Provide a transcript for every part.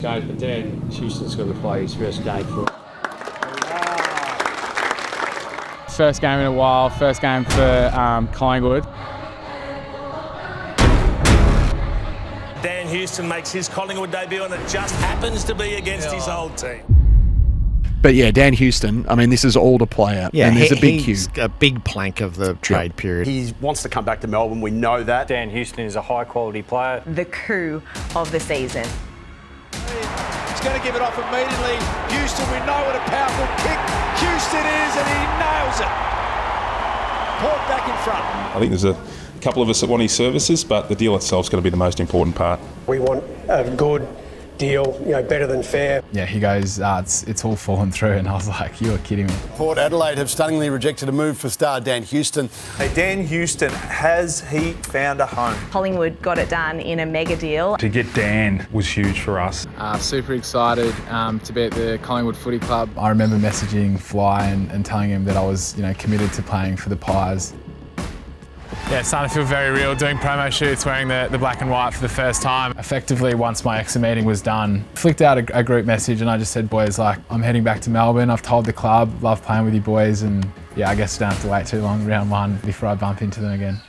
Guys, but Dan Houston's going to play his first game for it. First game in a while, first game for Collingwood. Dan Houston makes his Collingwood debut and it just happens to be against his old team. But yeah, Dan Houston, I mean, this is older player, and there's a big queue. He's a big plank of the trade period. He wants to come back to Melbourne, we know that. Dan Houston is a high-quality player. The coup of the season. He's going to give it off immediately. Houston, we know what a powerful kick Houston is, and he nails it. Port back in front. I think there's a couple of us that want his services, but the deal itself is going to be the most important part. We want a good deal, better than fair. Yeah, he goes, it's all fallen through, and I was like, you're kidding me. Port Adelaide have stunningly rejected a move for star Dan Houston. Hey, Dan Houston, has he found a home? Collingwood got it done in a mega deal. To get Dan was huge for us. Super excited to be at the Collingwood Footy Club. I remember messaging Fly and telling him that I was, committed to playing for the Pies. Yeah, it's starting to feel very real, doing promo shoots, wearing the black and white for the first time. Effectively, once my exit meeting was done, flicked out a group message and I just said, boys, I'm heading back to Melbourne. I've told the club, love playing with you boys, and yeah, I guess I don't have to wait too long, round one, before I bump into them again.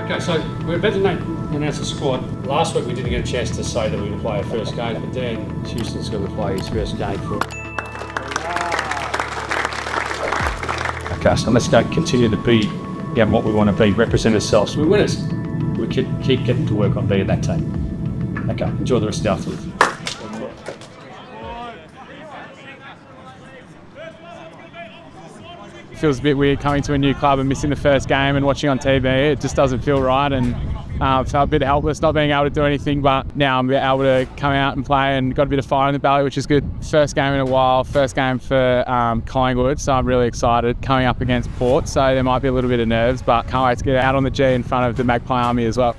Okay, so we're about to announce the squad. Last week we didn't get a chance to say that we would play our first game, but Dan Houston's going to play his first game for it. Okay, so let's continue to be what we want to be, represent ourselves. We're winners. We keep getting to work on being that team. Okay, enjoy the rest of the afternoon. It feels a bit weird coming to a new club and missing the first game and watching on TV. It just doesn't feel right, and felt a bit helpless not being able to do anything, but now I'm able to come out and play and got a bit of fire in the belly, which is good. First game in a while, first game for Collingwood, so I'm really excited. Coming up against Port, so there might be a little bit of nerves, but can't wait to get out on the G in front of the Magpie Army as well.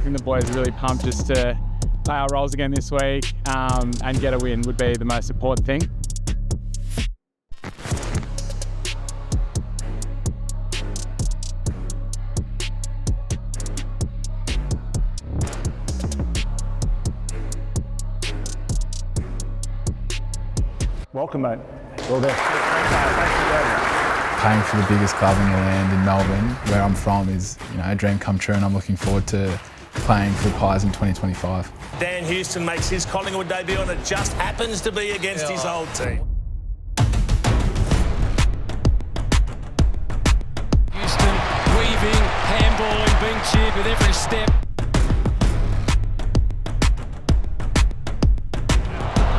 The boys are really pumped just to play our roles again this week and get a win would be the most important thing. Welcome, mate. Well done. Playing for the biggest club in the land in Melbourne, where I'm from, is a dream come true, and I'm looking forward to playing for the Pies in 2025. Dan Houston makes his Collingwood debut and it just happens to be against his old team. Houston weaving, handballing, being cheered with every step.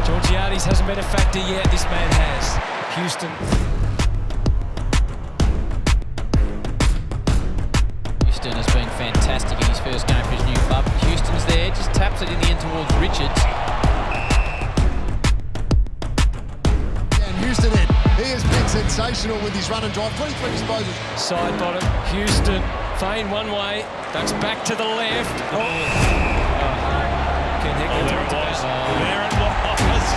Georgiades hasn't been a factor yet, this man has. Houston. Houston has been fantastic in his first game for his new club. Houston's there, just taps it in the end towards Richards. And Houston he has been sensational with his run and drive, 23 disposals. Side bottom, Houston, feign one way, ducks back to the left. Ken Hickman there it was. There it was.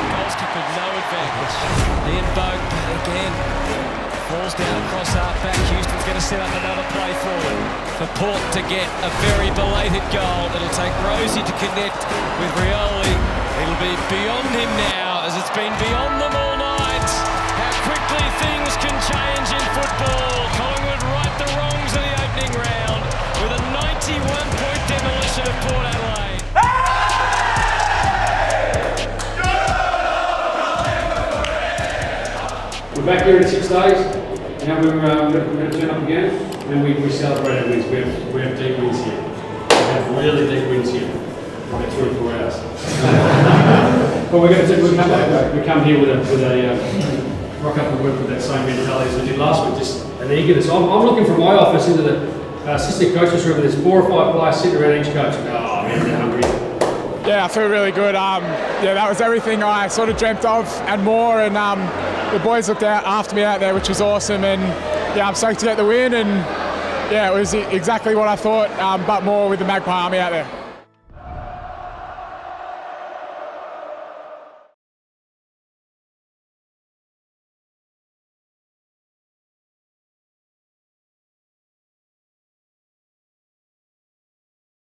Goals kick with no advantage. Ian Boak again. Falls down across half back. Houston's going to set up another play forward for Port to get a very belated goal. It'll take Rosie to connect with Rioli. It'll be beyond him now, as it's been beyond them all night. How quickly things can change in football. Collingwood right the wrongs of the opening round with a 91-point demolition of Port Adelaide. We're back here in 6 days. Now we're going to turn up again, and we celebrate our wins. We have deep wins here. We have really deep wins here. About 24 hours. But we come here with a rock up and work with that same mentality as we did last week, just an eagerness. I'm looking from my office into the assistant coach's room, and there's 4 or 5 players sitting around each coach. Oh man, they're hungry. Yeah, I feel really good. That was everything I sort of dreamt of and more. And the boys looked out after me out there, which was awesome. And I'm stoked to get the win. And it was exactly what I thought, but more with the Magpie Army out there.